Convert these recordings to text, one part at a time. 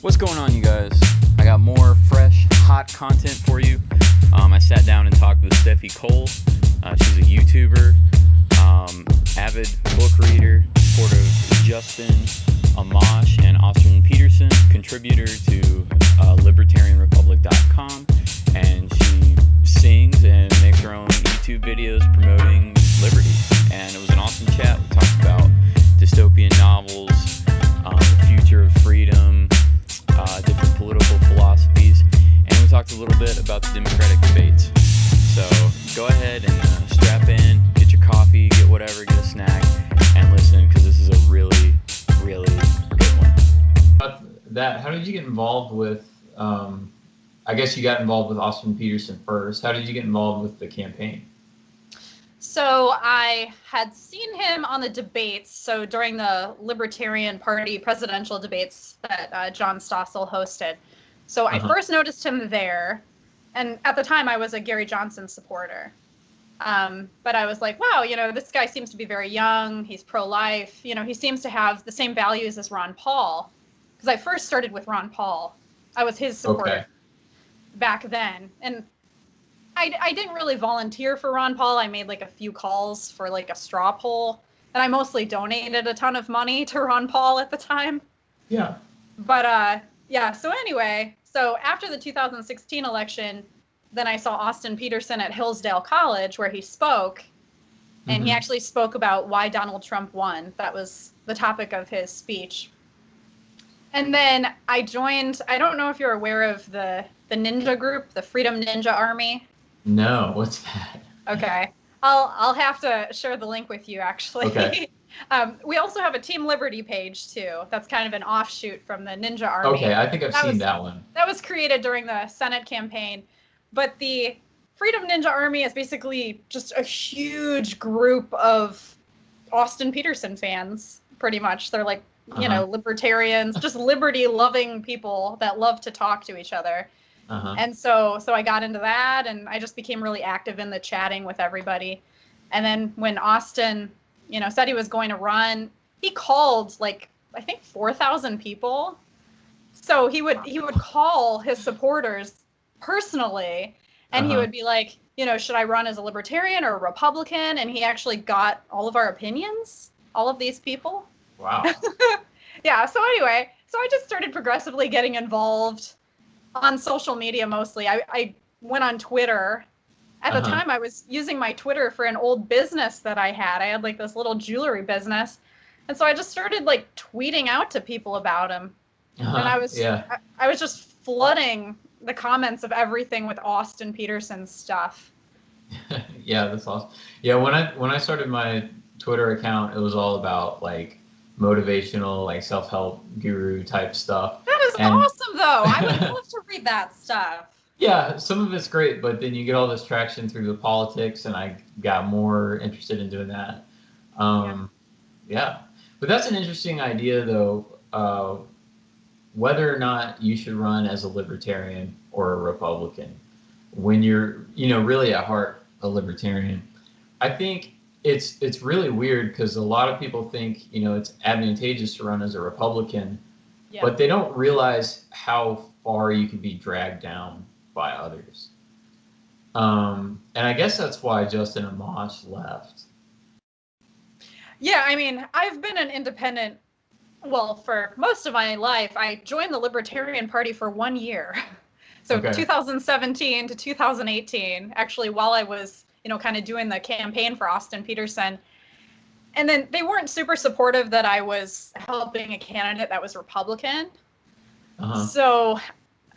What's going on, you guys? I got more fresh, hot content for you. I sat down and talked with Steffi Cole. She's a YouTuber, avid book reader, supporter of Justin Amash and Austin Peterson, contributor to libertarianrepublic.com, and she sings and makes her own YouTube videos promoting liberty. And it was an awesome chat. We talked about dystopian novels, the future of freedom, different political philosophies, and we talked a little bit about the Democratic debates. So go ahead and strap in, get your coffee, get whatever, get a snack, and listen, because this is a really, really good one. How did you get involved with, I guess you got involved with Austin Peterson first. How did you get involved with the campaign? So I had seen him on the debates, so during the Libertarian Party presidential debates that John Stossel hosted. So I first noticed him there, and at the time I was a Gary Johnson supporter. But I was like, wow, this guy seems to be very young, he's pro-life, he seems to have the same values as Ron Paul. Because I first started with Ron Paul. I was his supporter back then. And I didn't really volunteer for Ron Paul. I made like a few calls for like a straw poll, and I mostly donated a ton of money to Ron Paul at the time. Yeah. But so anyway, so after the 2016 election, then I saw Austin Peterson at Hillsdale College where he spoke, and he actually spoke about why Donald Trump won. That was the topic of his speech. And then I joined, I don't know if you're aware of the ninja group, the Freedom Ninja Army. No, what's that? Okay. I'll have to share the link with you, actually. Okay. We also have a Team Liberty page, too. That's kind of an offshoot from the Ninja Army. Okay, I think I've seen that one. That was created during the Senate campaign. But the Freedom Ninja Army is basically just a huge group of Austin Peterson fans, pretty much. They're like, libertarians, just liberty-loving people that love to talk to each other. And so I got into that, and I just became really active in the chatting with everybody. And then when Austin, said he was going to run, he called like, I think 4,000 people. So he would call his supporters personally, and he would be like, should I run as a libertarian or a Republican? And he actually got all of our opinions, all of these people. Wow. Yeah. So anyway, I just started progressively getting involved on social media mostly. I went on Twitter. At the time, I was using my Twitter for an old business that I had. I had like this little jewelry business. And so I just started like tweeting out to people about him. And I was just flooding the comments of everything with Austin Peterson stuff. Yeah, that's awesome. Yeah, when I started my Twitter account, it was all about like motivational, like self-help guru type stuff. That is awesome, though. I would love to read that stuff. Yeah, some of it's great, but then you get all this traction through the politics, and I got more interested in doing that. Yeah. But that's an interesting idea, though, whether or not you should run as a libertarian or a Republican when you're, really at heart a libertarian. I think it's really weird because a lot of people think, it's advantageous to run as a Republican, but they don't realize how far you can be dragged down by others. And I guess that's why Justin Amash left. Yeah, I mean, I've been an independent, for most of my life. I joined the Libertarian Party for 1 year. So 2017 to 2018, actually, while I was, kind of doing the campaign for Austin Peterson. And then they weren't super supportive that I was helping a candidate that was Republican. So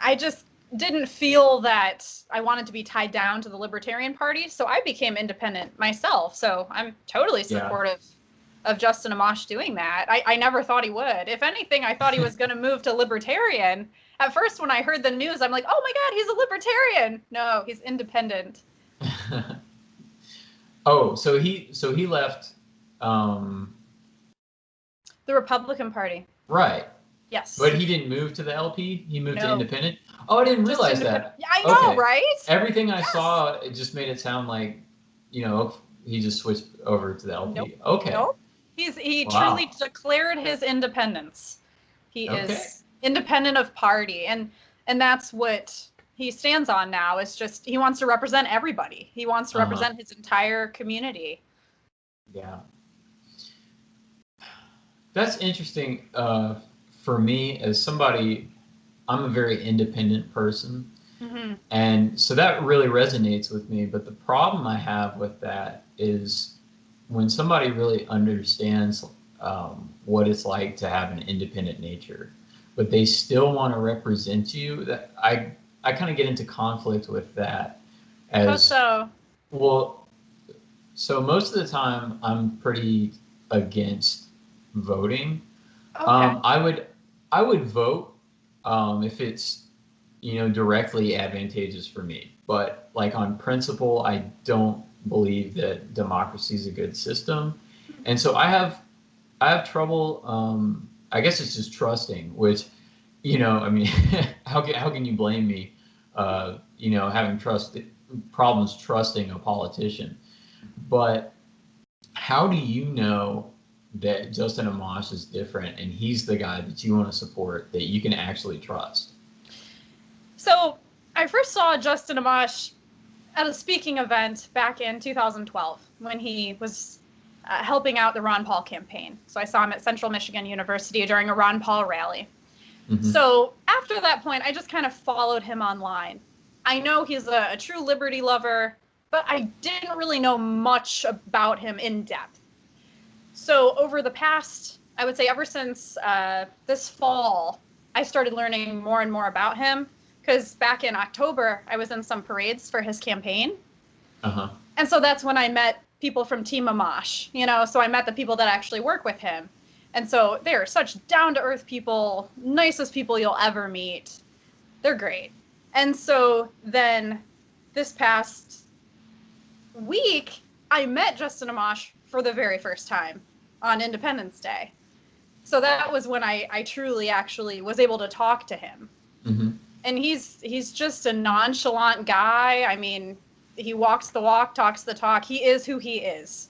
I just didn't feel that I wanted to be tied down to the Libertarian Party. So I became independent myself. So I'm totally supportive of Justin Amash doing that. I never thought he would. If anything, I thought he was going to move to Libertarian. At first, when I heard the news, I'm like, oh my God, he's a Libertarian. No, he's independent. So he left the Republican Party. Right. Yes. But he didn't move to the LP? He moved to independent? Oh, I didn't realize that. Yeah, I know, right? Everything I saw, it just made it sound like, he just switched over to the LP. Nope. Okay. Nope. He truly declared his independence. He is independent of party, and that's what he stands on now. Is just he wants to represent everybody. He wants to represent his entire community. Yeah. That's interesting. For me, as somebody, I'm a very independent person. Mm-hmm. And so that really resonates with me. But the problem I have with that is when somebody really understands what it's like to have an independent nature, but they still want to represent you, that I kind of get into conflict with that. How so? Well, so most of the time I'm pretty against voting. Okay. I would vote if it's directly advantageous for me. But like on principle, I don't believe that democracy is a good system, and so I have trouble. I guess it's just trusting, which I mean, how can you blame me? Having problems trusting a politician, but how do you know that Justin Amash is different and he's the guy that you want to support, that you can actually trust? So I first saw Justin Amash at a speaking event back in 2012 when he was helping out the Ron Paul campaign. So I saw him at Central Michigan University during a Ron Paul rally. Mm-hmm. So after that point, I just kind of followed him online. I know he's a true liberty lover, but I didn't really know much about him in depth. So over the past, I would say ever since this fall, I started learning more and more about him, because back in October, I was in some parades for his campaign. And so that's when I met people from Team Amash, so I met the people that actually work with him. And so they're such down-to-earth people, nicest people you'll ever meet. They're great. And so then this past week, I met Justin Amash for the very first time on Independence Day. So that was when I truly actually was able to talk to him. Mm-hmm. And he's just a nonchalant guy. I mean, he walks the walk, talks the talk. He is who he is.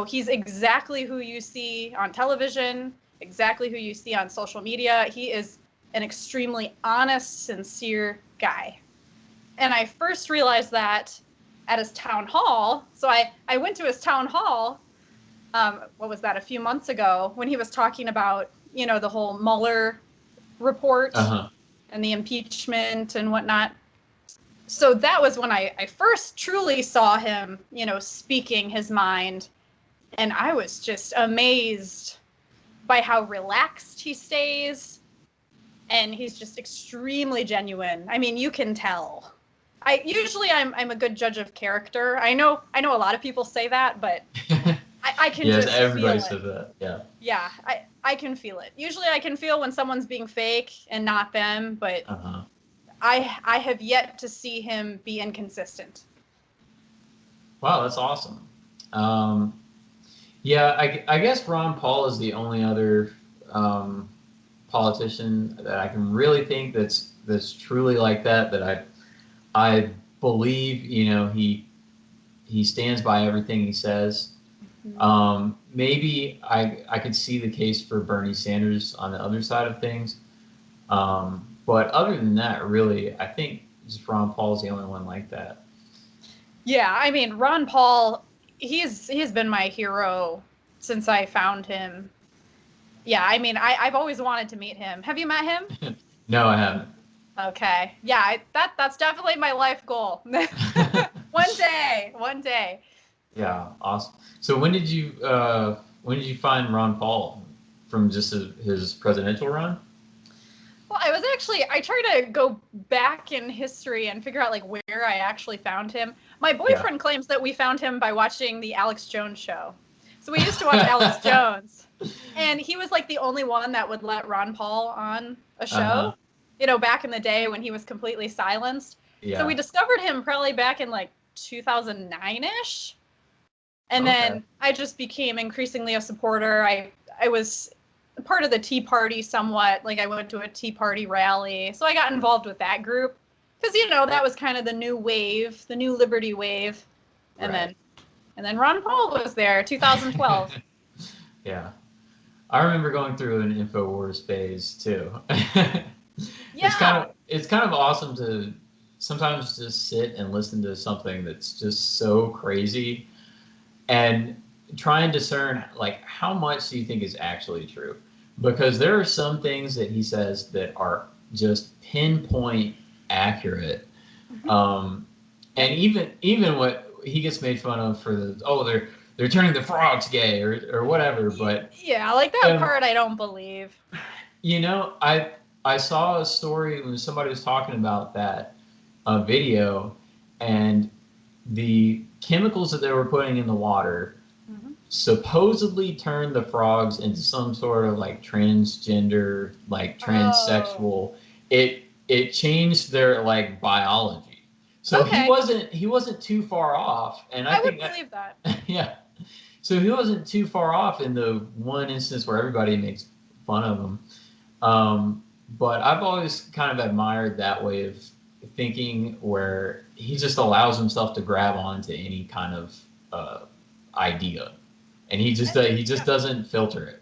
He's exactly who you see on television, exactly who you see on social media. He is an extremely honest, sincere guy. And I first realized that at his town hall. So I went to his town hall, what was that, a few months ago, when he was talking about, the whole Mueller report and the impeachment and whatnot. So that was when I first truly saw him, speaking his mind. And I was just amazed by how relaxed he stays. And he's just extremely genuine. I mean, you can tell. I'm a good judge of character. I know a lot of people say that, but I can just everybody feel says that. Yeah. Yeah, I can feel it. Usually I can feel when someone's being fake and not them, but I have yet to see him be inconsistent. Wow, that's awesome. Yeah, I guess Ron Paul is the only other politician that I can really think that's truly like that I believe, he stands by everything he says. Mm-hmm. Maybe I could see the case for Bernie Sanders on the other side of things. But other than that, really, I think just Ron Paul's the only one like that. Yeah, I mean, Ron Paul, he's been my hero since I found him. Yeah, I mean, I've always wanted to meet him. Have you met him? No, I haven't. Okay. Yeah, that's definitely my life goal. One day. Yeah, awesome. So when did you find Ron Paul? From just his presidential run? Well, I try to go back in history and figure out like where I actually found him. My boyfriend claims that we found him by watching the Alex Jones show. So we used to watch Alex Jones, and he was like the only one that would let Ron Paul on a show, back in the day when he was completely silenced. Yeah. So we discovered him probably back in like 2009-ish. And then I just became increasingly a supporter. I was part of the Tea Party somewhat. Like I went to a Tea Party rally. So I got involved with that group because, that was kind of the new wave, the new liberty wave. And then Ron Paul was there, 2012. Yeah. I remember going through an InfoWars phase too. Yeah. It's kind of awesome to sometimes just sit and listen to something that's just so crazy and try and discern like how much do you think is actually true, because there are some things that he says that are just pinpoint accurate. Mhm. And even what he gets made fun of for the, oh, they're turning the frogs gay or whatever, but Yeah, like that um, part I don't believe. you know, I saw a story when somebody was talking about that video, and the chemicals that they were putting in the water Mhm. supposedly turned the frogs into some sort of like transgender, like Oh, transsexual. It changed their like biology. So okay. he wasn't too far off, and I I would think that believe that. yeah. So he wasn't too far off in the one instance where everybody makes fun of him. But I've always kind of admired that way of thinking, where he just allows himself to grab onto any kind of uh, idea, and he just Yeah. doesn't filter it.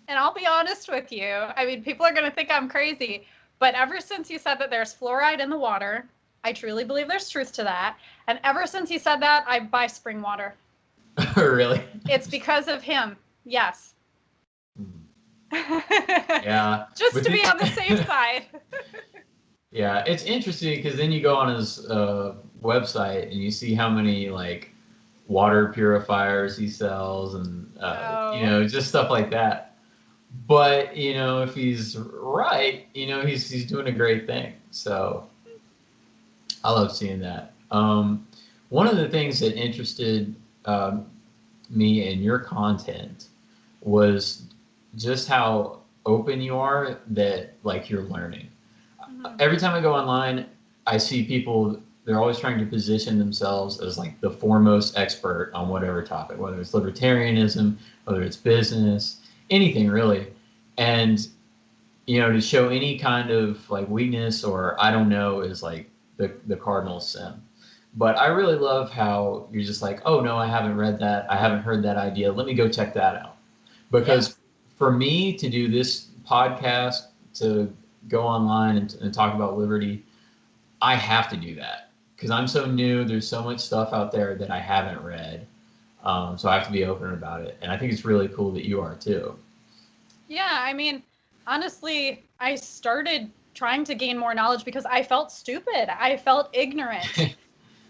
And I'll be honest with you. I mean, people are going to think I'm crazy, but ever since you said that there's fluoride in the water, I truly believe there's truth to that. And ever since he said that, I buy spring water. Really? It's because of him. Yes. Yeah, Just but to be on the safe side. yeah, it's interesting because then you go on his website and you see how many like water purifiers he sells, and you Oh. know, just stuff like that. But you know, if he's right, you know, he's doing a great thing. So I love seeing that. One of the things that interested um, me in your content was just how open you are, that like you're learning. Mhm. Every time I go online, I see people, they're always trying to position themselves as like the foremost expert on whatever topic, whether it's libertarianism, whether it's business, anything really. And, you know, to show any kind of like weakness or I don't know is like the cardinal sin. But I really love how you're just like, oh no, I haven't read that. I haven't heard that idea. Let me go check that out. Yeah. Because for me to do this podcast, to go online and talk about liberty, I have to do that because I'm so new. There's so much stuff out there that I haven't read. So I have to be open about it. And I think it's really cool that you are too. Yeah, I mean, honestly, I started trying to gain more knowledge because I felt stupid. I felt ignorant.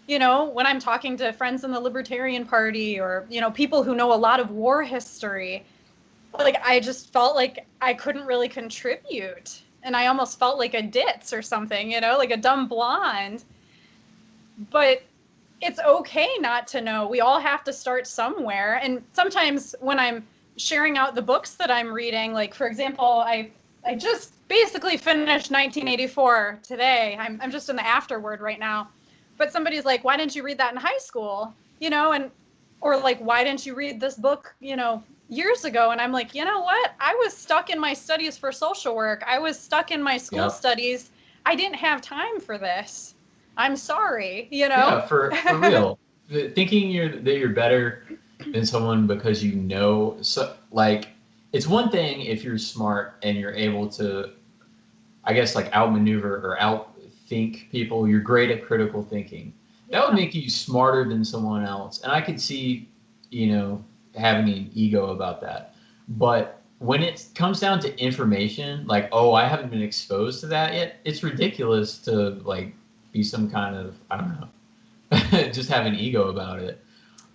You know, when I'm talking to friends in the Libertarian Party or, you know, people who know a lot of war history, like I just felt like I couldn't really contribute. And I almost felt like a ditz or something, you know, like a dumb blonde. But it's okay not to know. We all have to start somewhere. And sometimes when I'm sharing out the books that I'm reading, like for example, I just basically finished 1984 today. I'm just in the afterword right now. But somebody's like, "Why didn't you read that in high school?" You know, and or like, "Why didn't you read this book, you know, years ago?" And I'm like, "You know what? I was stuck in my studies for social work. I was stuck in my school Yep. studies. I didn't have time for this. I'm sorry, you know?" Yeah, for real. Thinking that you're better than someone because you know, so like it's one thing if you're smart and you're able to, I guess, like outmaneuver or outthink people. You're great at critical thinking. That would Yeah. make you smarter than someone else. And I could see, you know, having an ego about that. But when it comes down to information, like, oh, I haven't been exposed to that yet, it's ridiculous to like be some kind of, I don't know, just have an ego about it.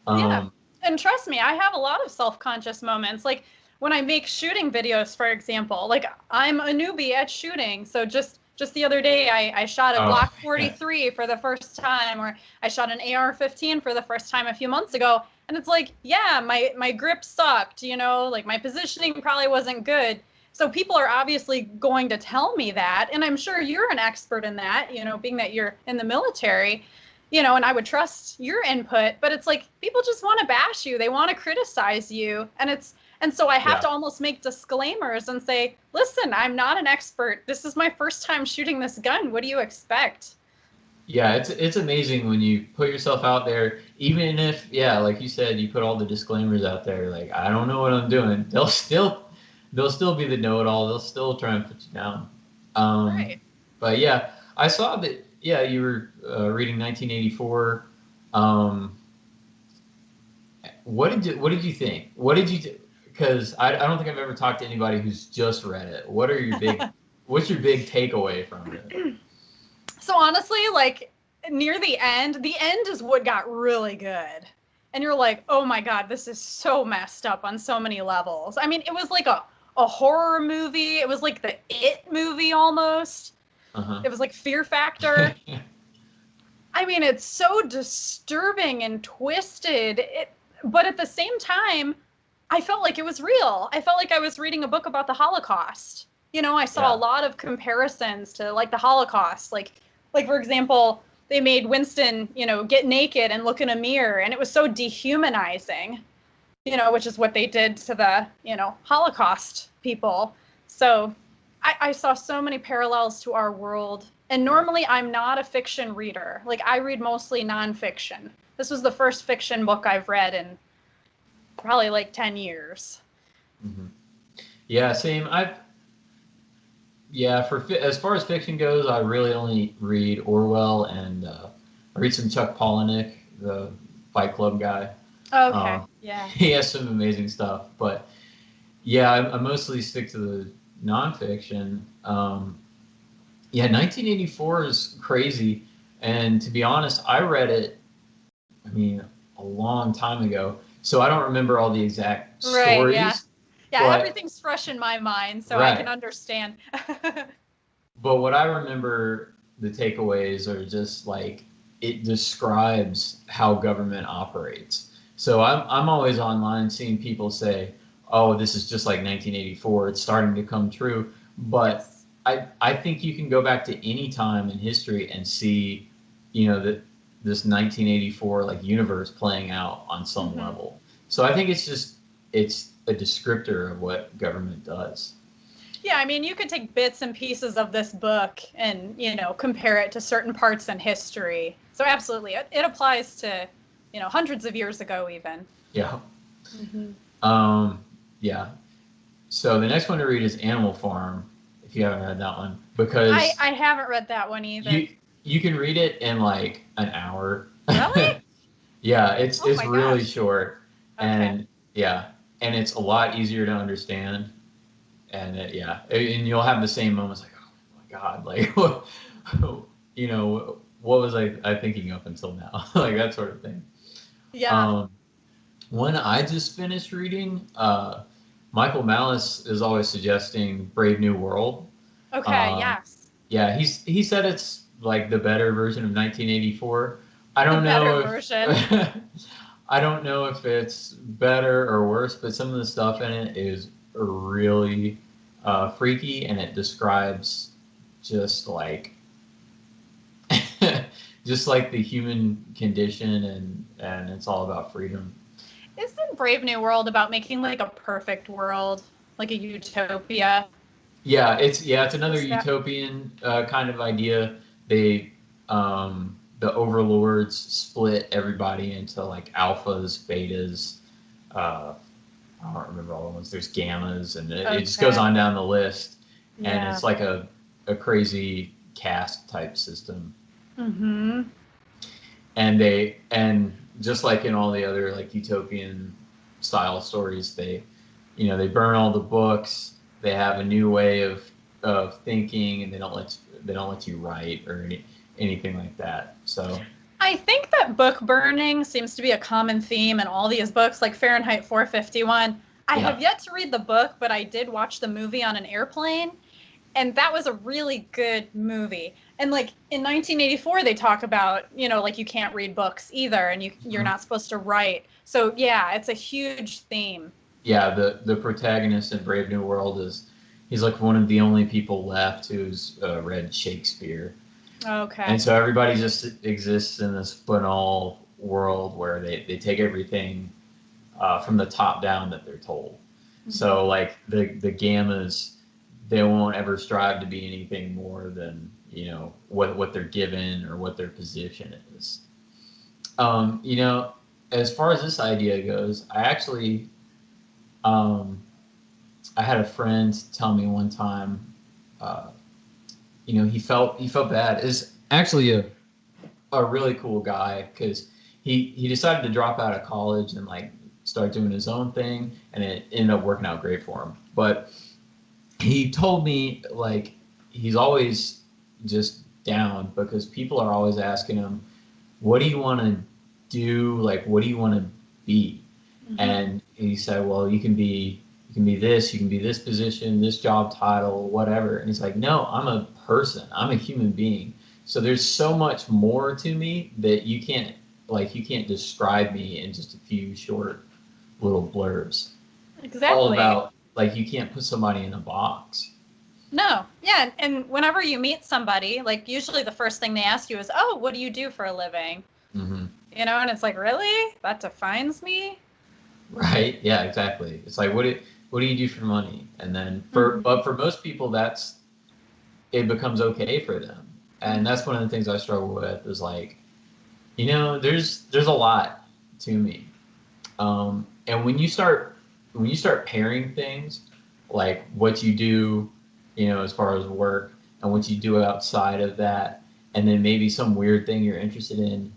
Yeah. Um, And trust me, I have a lot of self-conscious moments. Like when I make shooting videos, for example, like I'm a newbie at shooting. So just the other day I shot a oh, Glock 43 for the first time, or I shot an AR-15 for the first time a few months ago. And it's like, yeah, my grip sucked, you know, like my positioning probably wasn't good. So people are obviously going to tell me that, and I'm sure you're an expert in that, you know, being that you're in the military, you know, and I would trust your input, but it's like people just want to bash you. They want to criticize you. And so I have yeah. to almost make disclaimers and say, listen, I'm not an expert. This is my first time shooting this gun. What do you expect? Yeah, it's amazing when you put yourself out there, even if, yeah, like you said, you put all the disclaimers out there, like I don't know what I'm doing. They'll still they'll still be the know-it-all. They'll still try and put you down. Right. But yeah, I saw that. Yeah, you were reading 1984. Um, what did you think? What did you? Because I don't think I've ever talked to anybody who's just read it. What's your big takeaway from it? So honestly, like the end is what got really good. And you're like, oh my God, this is so messed up on so many levels. I mean, it was like a horror movie. It was like the It movie almost. Uh-huh. It was like Fear Factor. I mean, it's so disturbing and twisted. But at the same time, I felt like it was real. I felt like I was reading a book about the Holocaust. I saw a lot of comparisons to like the Holocaust. Like for example, they made Winston, get naked and look in a mirror, and it was so dehumanizing, which is what they did to the, Holocaust people. So I saw so many parallels to our world. And normally I'm not a fiction reader. Like I read mostly nonfiction. This was the first fiction book I've read in probably like 10 years. Mm-hmm. Yeah, same. As far as fiction goes, I really only read Orwell and I read some Chuck Palahniuk, the Fight Club guy. Okay, yeah. He has some amazing stuff, but yeah, I mostly stick to the nonfiction. Yeah, 1984 is crazy, and to be honest, I read it. I mean, a long time ago, so I don't remember all the exact Right, yeah. stories. Yeah, But everything's fresh in my mind, so I can right. understand. But what I remember, the takeaways are just like it describes how government operates. So I'm always online seeing people say, "Oh, this is just like 1984. It's starting to come true." But Yes. I think you can go back to any time in history and see, that this 1984 like universe playing out on some Mm-hmm. level. So I think it's a descriptor of what government does. Yeah, I mean, you could take bits and pieces of this book and, compare it to certain parts in history. So absolutely, it applies to, hundreds of years ago even. Yeah. Mm-hmm. Yeah. So the next one to read is Animal Farm, if you haven't read that one, I because haven't read that one either. you can read it in like an hour. Really? Yeah, it's Oh it's my really gosh. short, Okay. and yeah, and it's a lot easier to understand, and you'll have the same moments like, oh my God, like what was I thinking up until now, like that sort of thing. Yeah. Um, One I just finished reading, Michael Malice is always suggesting Brave New World. Okay. Uh, Yes. yeah, he said it's like the better version of 1984. I The don't better know if version. I don't know if it's better or worse, but some of the stuff in it is really freaky, and it describes just like just like the human condition, and it's all about freedom. Isn't Brave New World about making like a perfect world, like a utopia? It's another Is that utopian kind of idea. They the overlords split everybody into like alphas, betas. Uh, I don't remember all the ones. There's gammas, and it just goes okay? on down the list. And Yeah. it's like a crazy caste type system. Mm-hmm. And just like in all the other like utopian style stories, they burn all the books. They have a new way of thinking, and they don't let you write or anything like that. So I think that book burning seems to be a common theme in all these books, like Fahrenheit 451. I yeah. have yet to read the book, but I did watch the movie on an airplane, and that was a really good movie. And like in 1984, they talk about, like you can't read books either, and you're Mhm. not supposed to write. So yeah, it's a huge theme. Yeah, the protagonist in Brave New World he's like one of the only people left who's read Shakespeare. Okay. And so everybody just exists in this banal world where they take everything from the top down that they're told. Mm-hmm. So like the gammas, they won't ever strive to be anything more than what they're given or what their position is. Um, you know, as far as this idea goes, I actually um, I had a friend tell me one time, you know, he felt bad. Is actually a really cool guy because he decided to drop out of college and like start doing his own thing, and it ended up working out great for him. But he told me like he's always just down because people are always asking him, what do you want to do? Like, what do you want to be? Mm-hmm. And he said, well, you can be this, you can be this position, this job title, whatever. And he's like, no, I'm a person, I'm a human being. So there's so much more to me that you can't describe me in just a few short little blurbs. Exactly. All about, like, you can't put somebody in a box. No. Yeah. And whenever you meet somebody, like usually the first thing they ask you is, oh, what do you do for a living? Mm-hmm. You know, and it's like, really? That defines me? Right. Yeah, exactly. It's like, what do you do for money? And then but for most people, it becomes okay for them. And that's one of the things I struggle with is like, you know, there's a lot to me. And when you start pairing things, like what you do, you know, as far as work and what you do outside of that, and then maybe some weird thing you're interested in,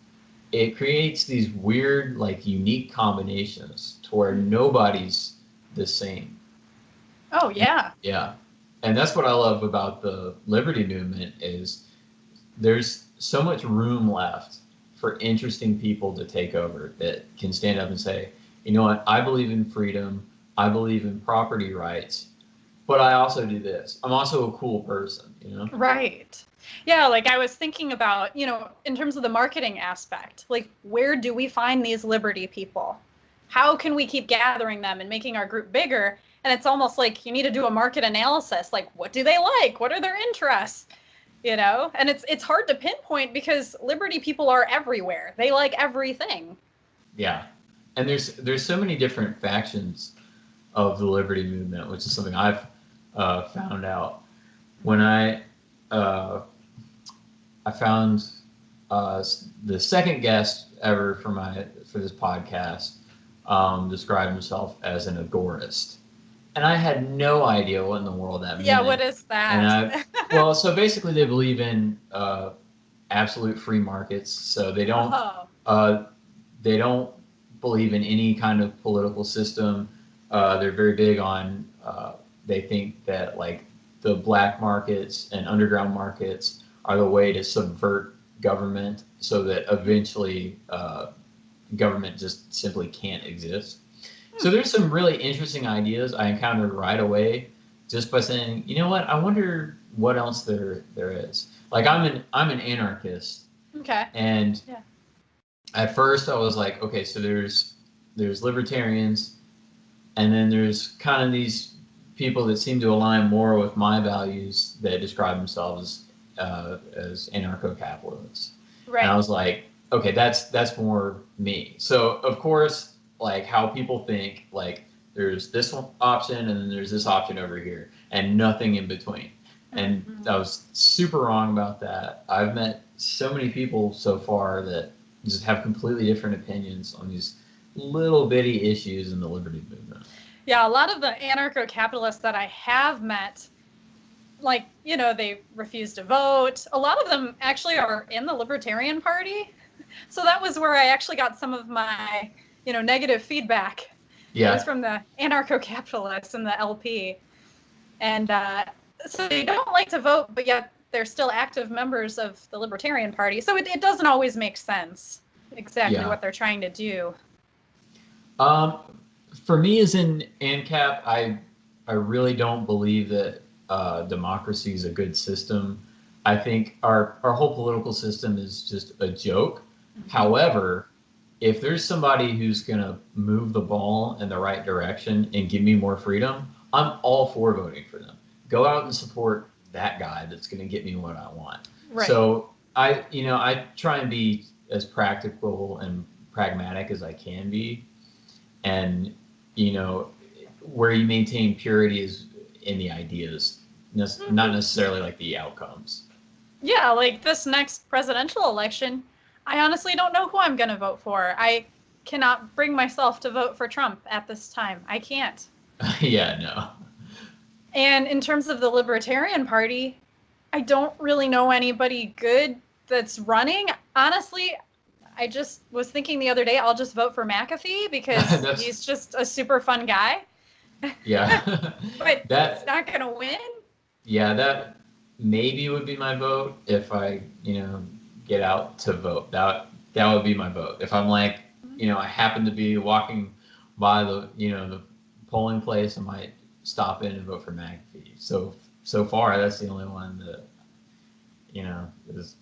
it creates these weird, like, unique combinations to where nobody's the same. Oh, yeah. Yeah. And that's what I love about the liberty movement is there's so much room left for interesting people to take over that can stand up and say, you know what, I believe in freedom, I believe in property rights, but I also do this. I'm also a cool person, you know? Right. Yeah, like I was thinking about, you know, in terms of the marketing aspect, like where do we find these liberty people? How can we keep gathering them and making our group bigger? And it's almost like you need to do a market analysis, like what do they like? What are their interests? You know, and it's hard to pinpoint because liberty people are everywhere. They like everything. Yeah. And there's so many different factions of the liberty movement, which is something I've found out when I found the second guest ever for this podcast described himself as an agorist. And I had no idea what in the world that meant. Yeah, what is that? Well, so basically they believe in absolute free markets. So they don't believe in any kind of political system. They're very big on, they think that like the black markets and underground markets are the way to subvert government so that eventually government just simply can't exist. So there's some really interesting ideas I encountered right away just by saying, you know what, I wonder what else there is. Like I'm an anarchist. Okay. And at first I was like, okay, so there's libertarians, and then there's kind of these people that seem to align more with my values that describe themselves as anarcho-capitalists. Right. And I was like, okay, that's more me. So of course, like how people think, like there's this option and then there's this option over here and nothing in between. And I was super wrong about that. I've met so many people so far that just have completely different opinions on these little bitty issues in the liberty movement. Yeah, a lot of the anarcho-capitalists that I have met, like, you know, they refuse to vote. A lot of them actually are in the Libertarian Party. So that was where I actually got some of my, you know, negative feedback. Yeah. It was from the anarcho-capitalists and the LP. And so they don't like to vote, but yet they're still active members of the Libertarian Party. So it doesn't always make sense exactly what they're trying to do. For me as an ANCAP, I really don't believe that democracy is a good system. I think our whole political system is just a joke. However, if there's somebody who's going to move the ball in the right direction and give me more freedom, I'm all for voting for them. Go out and support that guy that's going to get me what I want. Right. So I try and be as practical and pragmatic as I can be. And, you know, where you maintain purity is in the ideas, not necessarily like the outcomes. Yeah, like this next presidential election, I honestly don't know who I'm going to vote for. I cannot bring myself to vote for Trump at this time. I can't. Yeah, no. And in terms of the Libertarian Party, I don't really know anybody good that's running. Honestly, I just was thinking the other day, I'll just vote for McAfee because he's just a super fun guy. Yeah. But That he's not going to win. Yeah, that maybe would be my vote if I, get out to vote. That would be my vote. If I'm like, I happen to be walking by the polling place, I might stop in and vote for McAfee. So far, that's the only one that, is.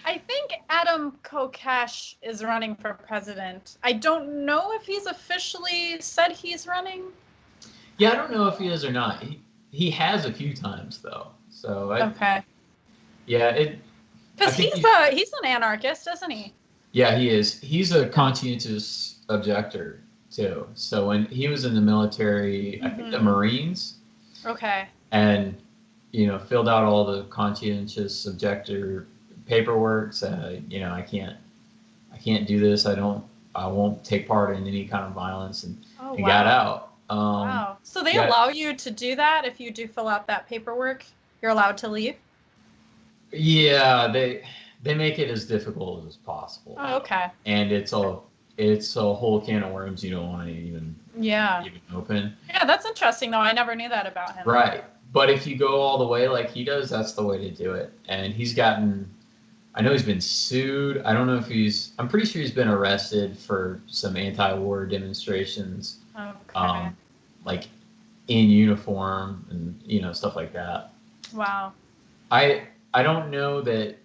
I think Adam Kokesh is running for president. I don't know if he's officially said he's running. Yeah, I don't know if he is or not. He has a few times though. So Okay. Yeah, because he's an anarchist, isn't he? Yeah, he is. He's a conscientious objector too. So when he was in the military, I think the Marines. Okay. And filled out all the conscientious objector paperwork. Said, I can't do this. I won't take part in any kind of violence, and got out. Wow. So they allow you to do that if you do fill out that paperwork. You're allowed to leave. Yeah, they make it as difficult as possible. Oh, okay. And it's a whole can of worms you don't want to even open. Yeah, that's interesting though. I never knew that about him. Right. But if you go all the way like he does, that's the way to do it. And I know he's been sued. I don't know if I'm pretty sure he's been arrested for some anti-war demonstrations. Okay. Like in uniform and, stuff like that. Wow. I don't know that,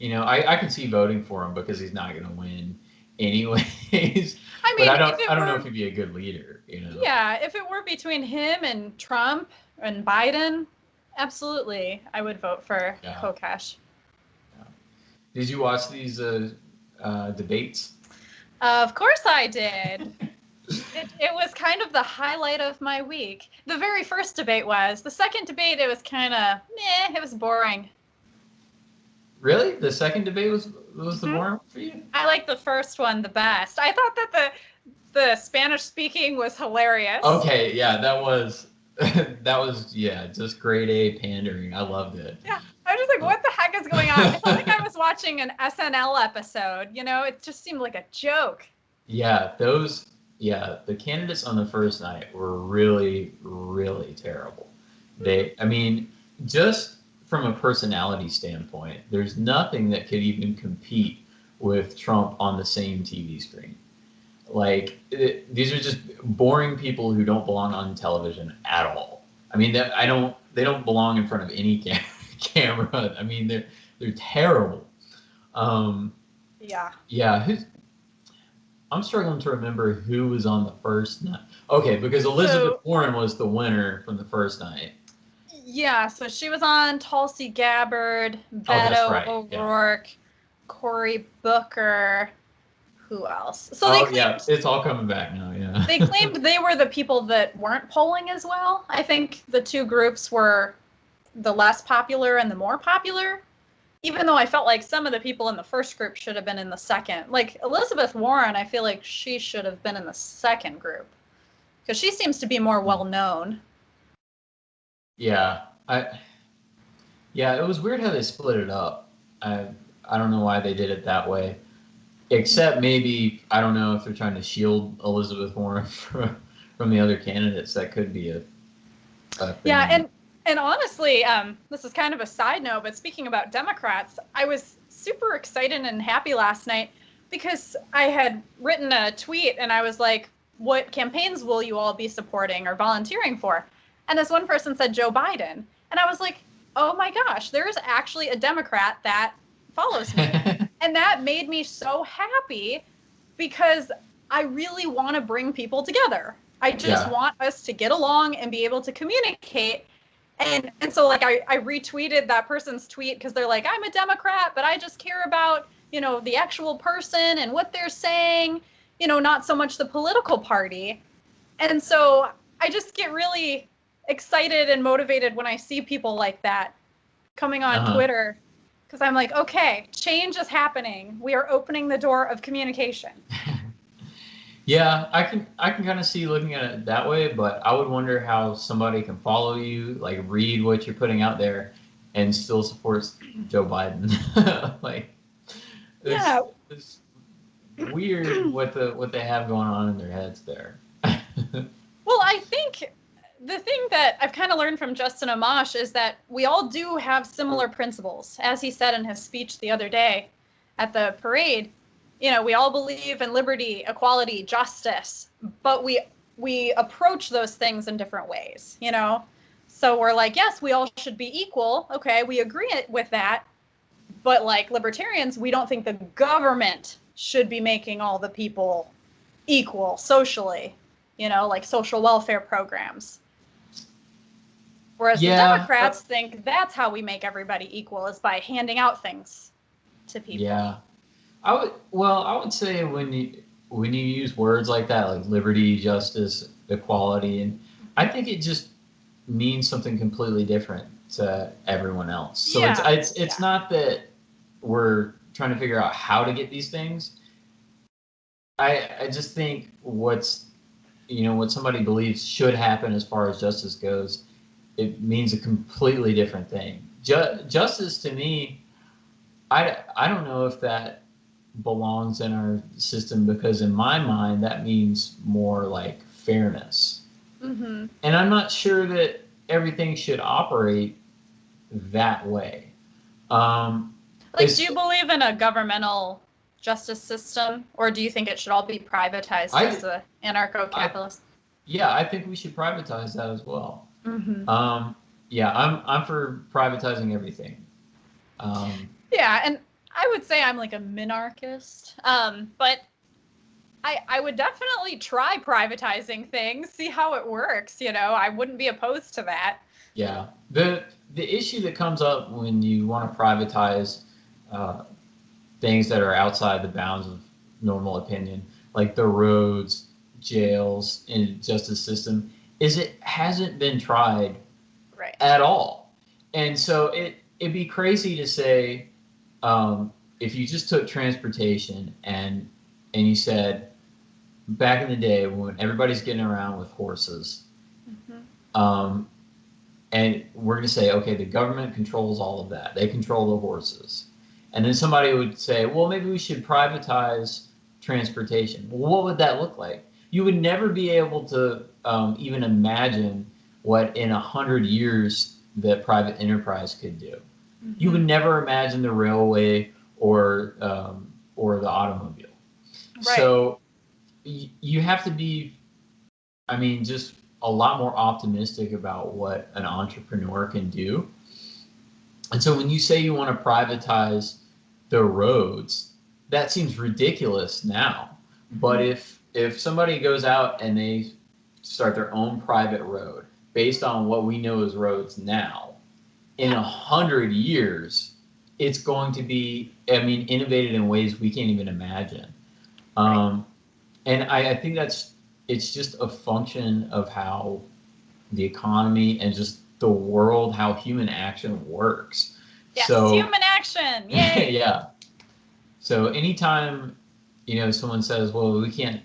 I can see voting for him because he's not going to win anyways. I mean, but I don't know if he'd be a good leader, Yeah, if it were between him and Trump and Biden, absolutely, I would vote for Kokesh. Yeah. Did you watch these debates? Of course I did. It was kind of the highlight of my week. The very first debate was. The second debate, it was kind of, it was boring. Really? The second debate was the boring for you? I liked the first one the best. I thought that the Spanish speaking was hilarious. Okay, yeah, that was just grade A pandering. I loved it. Yeah, I was just like, what the heck is going on? I felt like I was watching an SNL episode. It just seemed like a joke. Yeah, the candidates on the first night were really, really terrible. Just from a personality standpoint, there's nothing that could even compete with Trump on the same TV screen. Like, these are just boring people who don't belong on television at all. I mean, they don't belong in front of any camera. I mean, they're terrible. Yeah. I'm struggling to remember who was on the first night. Okay, because Elizabeth Warren was the winner from the first night. Yeah, so she was on Tulsi Gabbard, Beto O'Rourke, Cory Booker. Who else? So it's all coming back now. Yeah. They claimed they were the people that weren't polling as well. I think the two groups were the less popular and the more popular. Even though I felt like some of the people in the first group should have been in the second. Like Elizabeth Warren, I feel like she should have been in the second group because she seems to be more well known. Yeah, it was weird how they split it up. I don't know why they did it that way. Except maybe, I don't know if they're trying to shield Elizabeth Warren from the other candidates. That could be a thing. Yeah, and honestly, this is kind of a side note, but speaking about Democrats, I was super excited and happy last night because I had written a tweet and I was like, what campaigns will you all be supporting or volunteering for? And this one person said Joe Biden. And I was like, oh my gosh, there is actually a Democrat that follows me. And that made me so happy because I really want to bring people together. I just want us to get along and be able to communicate. And so like I retweeted that person's tweet because they're like, I'm a Democrat, but I just care about, the actual person and what they're saying, not so much the political party. And so I just get really excited and motivated when I see people like that coming on Twitter. Because I'm like, okay, change is happening. We are opening the door of communication. Yeah, I can kind of see looking at it that way, but I would wonder how somebody can follow you, like read what you're putting out there, and still supports Joe Biden. Like Yeah. it's weird what they have going on in their heads there. Well, I think the thing that I've kind of learned from Justin Amash is that we all do have similar principles. As he said in his speech the other day at the parade, we all believe in liberty, equality, justice, but we approach those things in different ways, So we're like, yes, we all should be equal. Okay, we agree with that. But like libertarians, we don't think the government should be making all the people equal socially, like social welfare programs. Whereas the Yeah, Democrats think that's how we make everybody equal, is by handing out things to people. yeah. I would say when you use words like that, like liberty, justice, equality, and I think it just means something completely different to everyone else. So Yeah. it's not that we're trying to figure out how to get these things. I just think what somebody believes should happen as far as justice goes, it means a completely different thing. Justice to me, I don't know if that belongs in our system, because in my mind that means more like fairness. Mm-hmm. And I'm not sure that everything should operate that way. Like, do you believe in a governmental justice system, or do you think it should all be privatized as an anarcho-capitalist? Yeah, I think we should privatize that as well. Mm-hmm. Yeah, I'm for privatizing everything. Yeah, and I would say I'm like a minarchist, but I would definitely try privatizing things, see how it works. I wouldn't be opposed to that. Yeah, the issue that comes up when you want to privatize things that are outside the bounds of normal opinion, like the roads, jails, and justice system, is it hasn't been tried Right. at all. And so it'd be crazy to say, if you just took transportation and you said, back in the day when everybody's getting around with horses, and we're going to say, okay, the government controls all of that. They control the horses. And then somebody would say, well, maybe we should privatize transportation. Well, what would that look like? You would never be able to even imagine what in 100 years that private enterprise could do. Mm-hmm. You would never imagine the railway or the automobile. Right. So you have to be, just a lot more optimistic about what an entrepreneur can do. And so when you say you want to privatize the roads, that seems ridiculous now. But if somebody goes out and they start their own private road based on what we know as roads now, in 100 years, it's going to be, innovated in ways we can't even imagine. Right. And I think it's just a function of how the economy and just the world, how human action works. Yes, so, human action. Yay. Yeah. So anytime, someone says, well, we can't,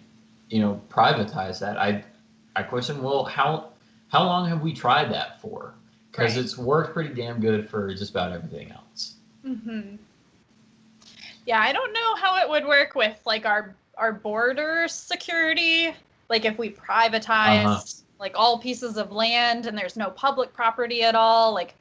privatize that, I question, well, how long have we tried that for? Because It's worked pretty damn good for just about everything else. Mm-hmm. Yeah, I don't know how it would work with like our border security. Like if we privatized like all pieces of land and there's no public property at all, like,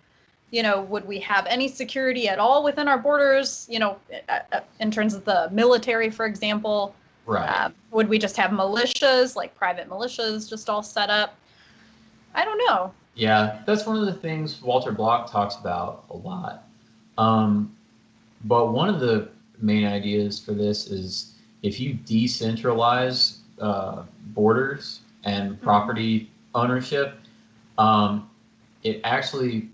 would we have any security at all within our borders, in terms of the military, for example? Right. Would we just have militias, like private militias just all set up? I don't know. Yeah, that's one of the things Walter Block talks about a lot. But one of the main ideas for this is if you decentralize borders and property ownership, it actually,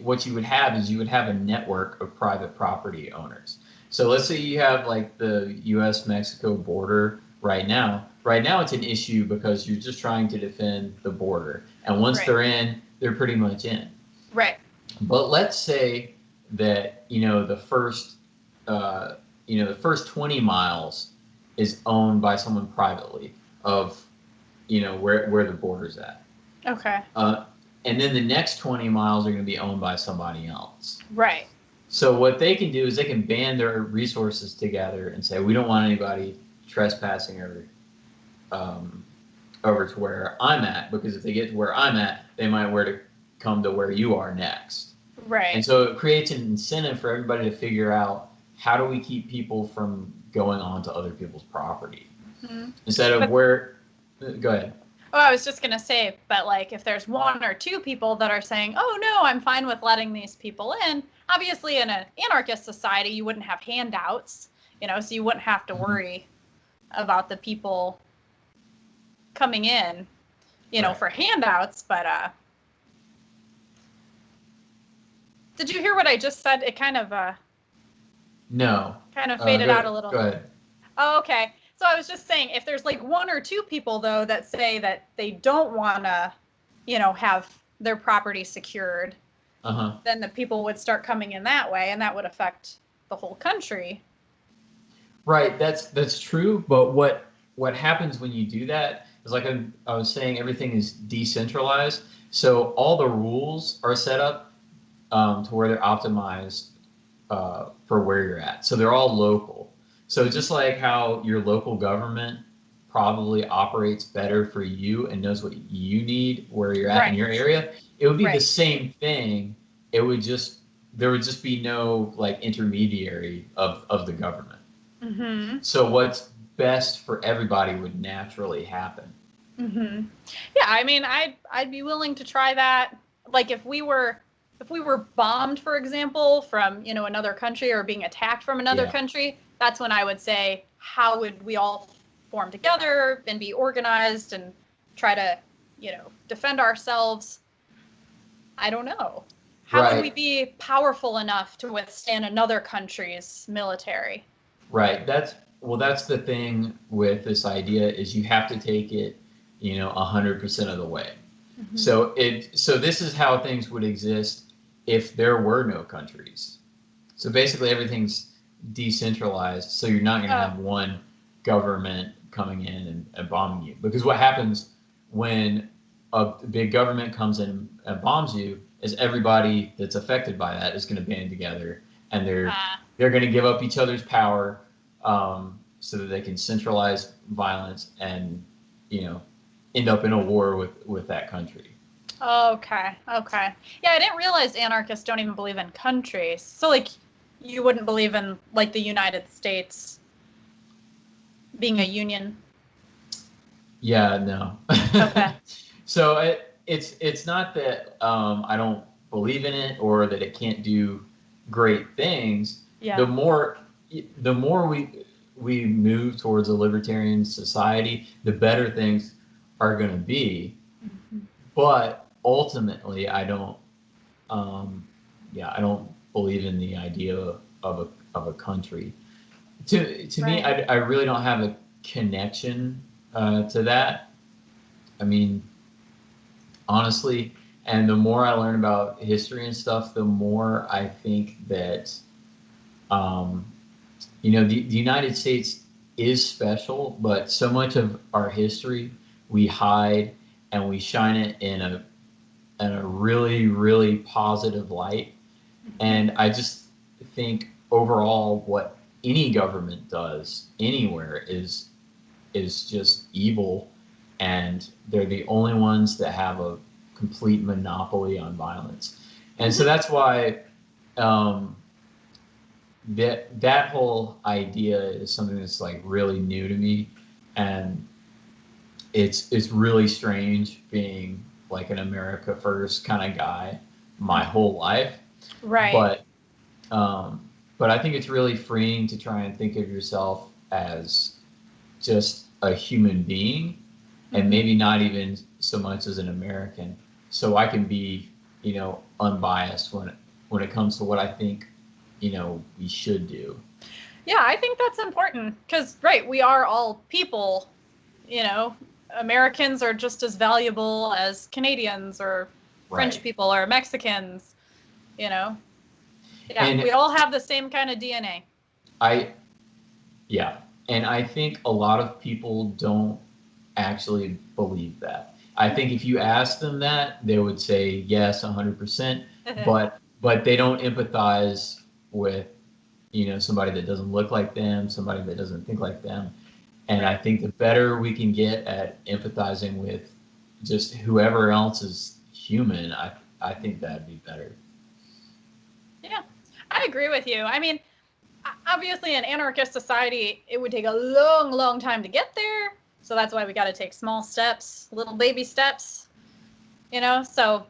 what you would have is you would have a network of private property owners. So let's say you have like the U.S.-Mexico border right now. Right now it's an issue because you're just trying to defend the border. And once they're in, they're pretty much in. Right. But let's say that, the first 20 miles is owned by someone privately. of, where the border's at. Okay. And then the next 20 miles are going to be owned by somebody else. Right. So what they can do is they can band their resources together and say, we don't want anybody trespassing over to where I'm at, because if they get to where I'm at, they might come to where you are next. Right. And so it creates an incentive for everybody to figure out, how do we keep people from going onto other people's property? Mm-hmm. Instead of go ahead. Oh, I was just going to say, but like if there's one or two people that are saying, oh, no, I'm fine with letting these people in, obviously in an anarchist society, you wouldn't have handouts, so you wouldn't have to worry about the people coming in, Right. for handouts. But did you hear what I just said? It kind of No. faded out a little. Go ahead. Oh, okay. So I was just saying, if there's like one or two people, though, that say that they don't want to, have their property secured, then the people would start coming in that way, and that would affect the whole country. Right. That's true. But what happens when you do that is, like I was saying, everything is decentralized. So all the rules are set up to where they're optimized for where you're at. So they're all local. So just like how your local government probably operates better for you and knows what you need where you're at in your area, it would be the same thing. There would just be no like intermediary of the government. Mm-hmm. So what's best for everybody would naturally happen. Mm-hmm. Yeah, I mean, I'd be willing to try that. Like if we were bombed, for example, from another country, or being attacked from another country, that's when I would say, how would we all form together and be organized and try to defend ourselves? I don't know. How would we be powerful enough to withstand another country's military? Right. That's the thing with this idea, is you have to take it 100% of the way. Mm-hmm. So this is how things would exist if there were no countries. So basically everything's decentralized, so you're not going to have one government coming in and bombing you. Because what happens when a big government comes in and bombs you is everybody that's affected by that is going to band together, and they're going to give up each other's power, so that they can centralize violence and end up in a war with that country. Okay. Yeah, I didn't realize anarchists don't even believe in countries. So like, you wouldn't believe in like the United States being a union? Yeah, no. Okay. So it's not that I don't believe in it or that it can't do great things. Yeah. The more we move towards a libertarian society, the better things are going to be. Mm-hmm. But ultimately, I don't believe in the idea of a country. To me, I really don't have a connection to that. I mean, honestly, and the more I learn about history and stuff, the more I think that the United States is special, but so much of our history we hide and we shine it in a really, really positive light. And I just think overall what any government does anywhere is just evil, and they're the only ones that have a complete monopoly on violence. And so that's why that whole idea is something that's like really new to me, and it's really strange being like an America First kind of guy my whole life. Right. But I think it's really freeing to try and think of yourself as just a human being, and maybe not even so much as an American. So I can be, unbiased when it comes to what I think, we should do. Yeah, I think that's important because, we are all people, Americans are just as valuable as Canadians or French people or Mexicans, Yeah, and we all have the same kind of DNA. And I think a lot of people don't actually believe that. I think if you ask them that, they would say yes, 100%. But they don't empathize with, somebody that doesn't look like them, somebody that doesn't think like them. And I think the better we can get at empathizing with just whoever else is human, I think that'd be better. Yeah, I agree with you. I mean, obviously, in anarchist society, it would take a long, long time to get there. So that's why we got to take small steps, little baby steps. So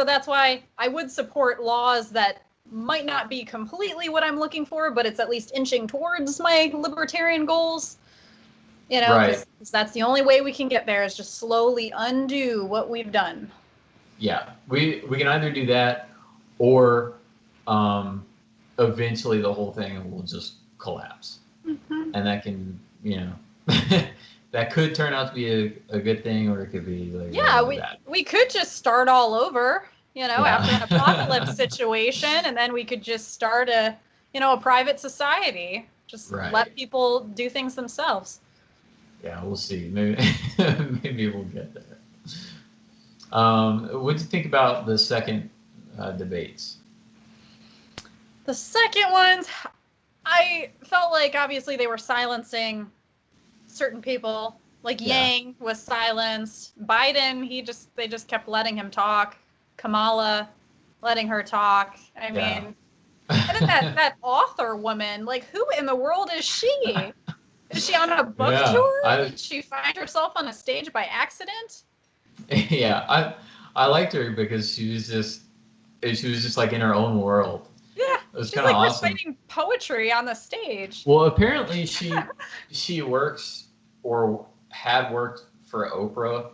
that's why I would support laws that might not be completely what I'm looking for, but it's at least inching towards my libertarian goals. Right. Because that's the only way we can get there, is just slowly undo what we've done. Yeah, we can either do that, or eventually the whole thing will just collapse. Mm-hmm. And that can, that could turn out to be a good thing, or it could be like really bad. We could just start all over, after an apocalypse situation, and then we could just start a private society. Just let people do things themselves. Yeah, we'll see. Maybe we'll get there. What do you think about the second debates? The second ones, I felt like obviously they were silencing certain people. Like Yang was silenced. Biden, they just kept letting him talk. Kamala, letting her talk. I mean, and then that author woman, like, who in the world is she? Is she on a book tour? Did she find herself on a stage by accident? Yeah, I liked her because she was just like in her own world. Yeah, it was she's kind of like awesome. reciting poetry on the stage. Well, apparently she works or had worked for Oprah.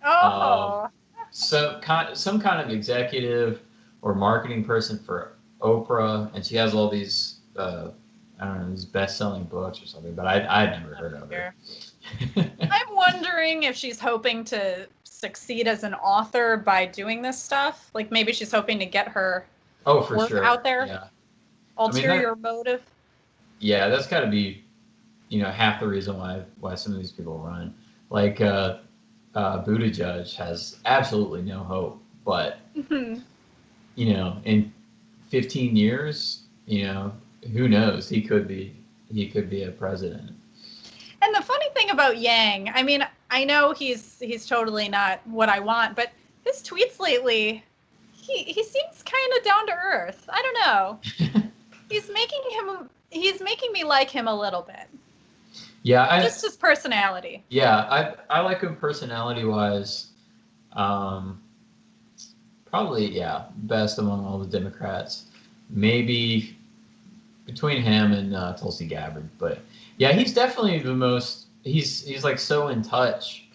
Oh. Some kind of executive or marketing person for Oprah, and she has all these I don't know, these best-selling books or something, but I'd never heard of her. I'm wondering if she's hoping to succeed as an author by doing this stuff. Like, maybe she's hoping to get her work out there. Yeah. Ulterior motive. Yeah, that's got to be, half the reason why some of these people run. Like, Buttigieg has absolutely no hope, but in 15 years, who knows? He could be a president. And the funny thing about Yang, I mean, I know he's totally not what I want, but his tweets lately, he seems kind of down to earth. I don't know. He's making me like him a little bit. Yeah, just his personality. Yeah, I like him personality-wise. Probably, best among all the Democrats. Maybe between him and Tulsi Gabbard, but yeah, he's definitely the most. He's like so in touch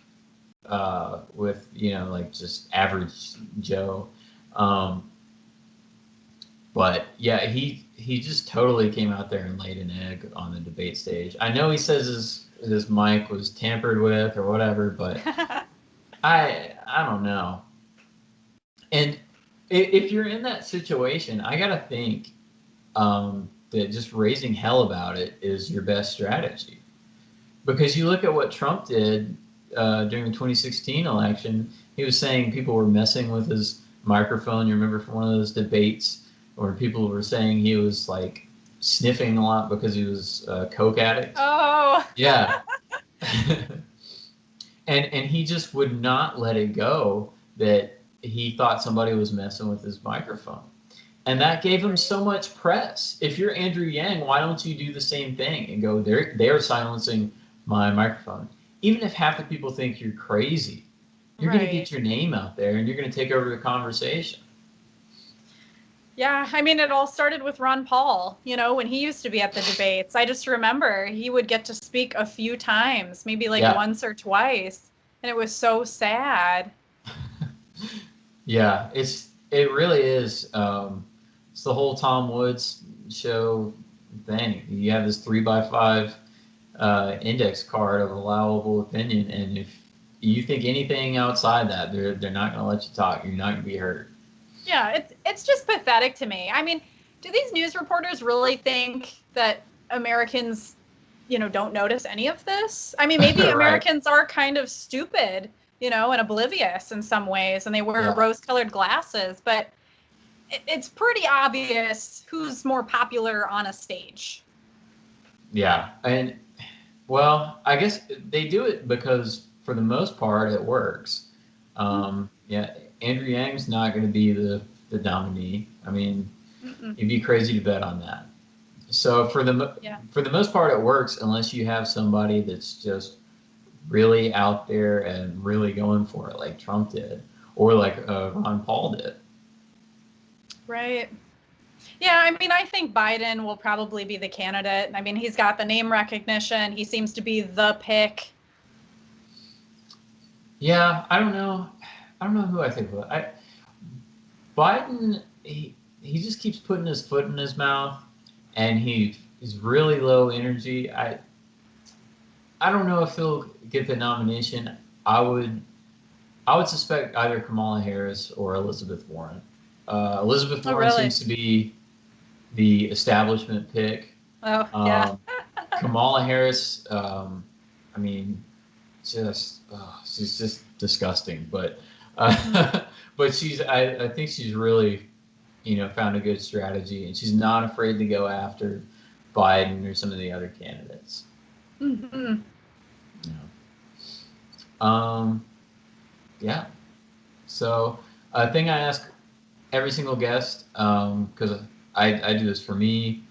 with like just average Joe. But yeah, he just totally came out there and laid an egg on the debate stage. I know he says his mic was tampered with or whatever, but I don't know. And if you're in that situation, I gotta think that just raising hell about it is your best strategy. Because you look at what Trump did during the 2016 election, he was saying people were messing with his microphone. You remember from one of those debates where people were saying he was like sniffing a lot because he was a coke addict. Oh. Yeah. and he just would not let it go that he thought somebody was messing with his microphone. And that gave him so much press. If you're Andrew Yang, why don't you do the same thing and go, they're silencing my microphone? Even if half the people think you're crazy, you're going to get your name out there and you're going to take over the conversation. Yeah, I mean, it all started with Ron Paul, when he used to be at the debates. I just remember he would get to speak a few times, maybe once or twice. And it was so sad. Yeah, it really is. It's the whole Tom Woods show thing. You have this 3x5 index card of allowable opinion, and if you think anything outside that, they're not going to let you talk. You're not going to be heard. Yeah, it's just pathetic to me. I mean, do these news reporters really think that Americans don't notice any of this. I mean, maybe Right. Americans are kind of stupid, and oblivious in some ways, and they wear rose-colored glasses, but it's pretty obvious who's more popular on a stage. Yeah. And, well, I guess they do it because, for the most part, it works. Yeah, Andrew Yang's not going to be the nominee. I mean, you'd be crazy to bet on that. So for the most part, it works unless you have somebody that's just really out there and really going for it, like Trump did, or like Ron Paul did. Right. Yeah, I mean, I think Biden will probably be the candidate. I mean, he's got the name recognition. He seems to be the pick. Yeah, I don't know who I think of. Biden, he just keeps putting his foot in his mouth, and he's really low energy. I don't know if he'll get the nomination. I would suspect either Kamala Harris or Elizabeth Warren. Elizabeth Warren seems to be the establishment pick. Oh, yeah. Kamala Harris, I mean, she's just disgusting. But but I think she's really, found a good strategy, and she's not afraid to go after Biden or some of the other candidates. Mm-hmm. Yeah. So a thing I ask every single guest, because I do this for me,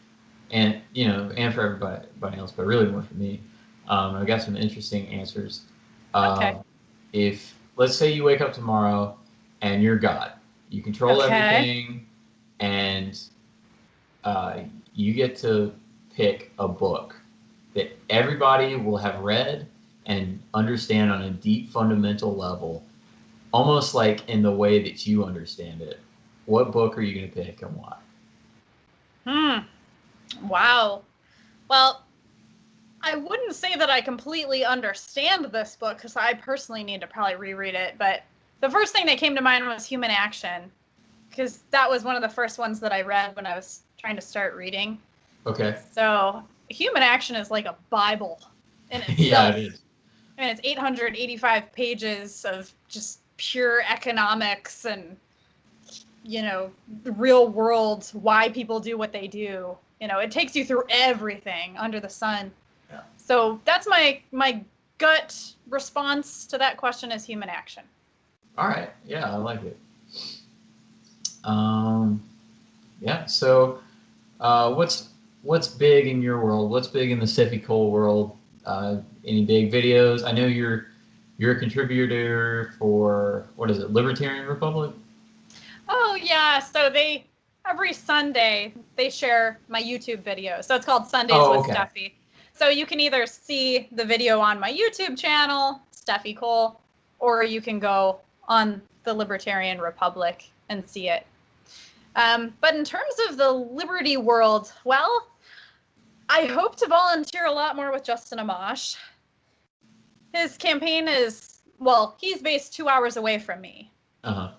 and and for everybody else, but really more for me. I got some interesting answers. Okay. If, let's say, you wake up tomorrow and you're God, you control everything, and you get to pick a book that everybody will have read and understand on a deep fundamental level, almost like in the way that you understand it. What book are you going to pick and why? Wow. Well, I wouldn't say that I completely understand this book, because I personally need to probably reread it, but the first thing that came to mind was Human Action, because that was one of the first ones that I read when I was trying to start reading. Okay. So Human Action is like a Bible in itself. Yeah, it is. And it's 885 pages of just pure economics and, the real world, why people do what they do. It takes you through everything under the sun. Yeah. So that's my gut response to that question is Human Action. All right. Yeah, I like it. Yeah. So, what's big in your world? What's big in the Steffi Cole world? Any big videos? I know you're a contributor for, what is it, Libertarian Republic? Oh yeah. So every Sunday they share my YouTube video. So it's called Sundays with Steffi. So you can either see the video on my YouTube channel, Steffi Cole, or you can go on the Libertarian Republic and see it. But in terms of the liberty world, well, I hope to volunteer a lot more with Justin Amash. His campaign is, he's based 2 hours away from me. Uh-huh.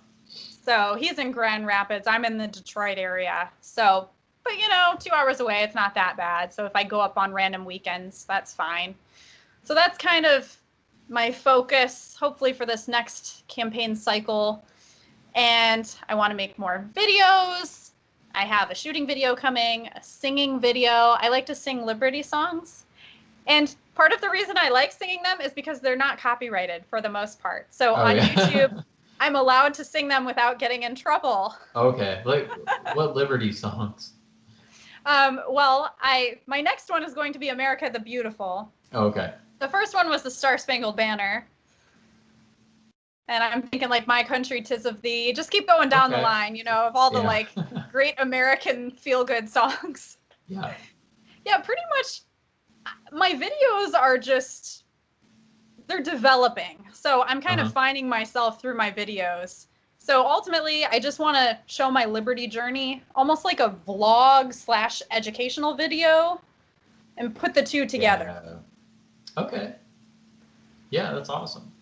So he's in Grand Rapids. I'm in the Detroit area. So, but 2 hours away, it's not that bad. So if I go up on random weekends, that's fine. So that's kind of my focus, hopefully, for this next campaign cycle. And I want to make more videos. I have a shooting video coming, a singing video. I like to sing Liberty songs. And part of the reason I like singing them is because they're not copyrighted for the most part. So on YouTube, I'm allowed to sing them without getting in trouble. Okay. Like, what Liberty songs? My next one is going to be America the Beautiful. Okay. The first one was the Star Spangled Banner. And I'm thinking, like, My Country 'Tis of Thee. Just keep going down the line, of all the, great American feel-good songs. Yeah. Yeah, pretty much my videos are just, they're developing. So I'm kind of finding myself through my videos. So ultimately, I just want to show my liberty journey, almost like a vlog / educational video, and put the two together. Yeah. Okay. Yeah, that's awesome.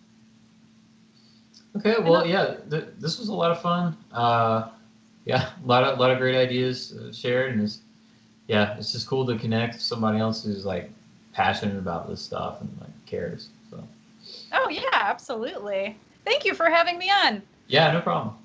Okay, well, yeah, this was a lot of fun. Yeah, a lot of great ideas shared, and it's just cool to connect with somebody else who's passionate about this stuff and like cares. So. Oh yeah, absolutely. Thank you for having me on. Yeah, no problem.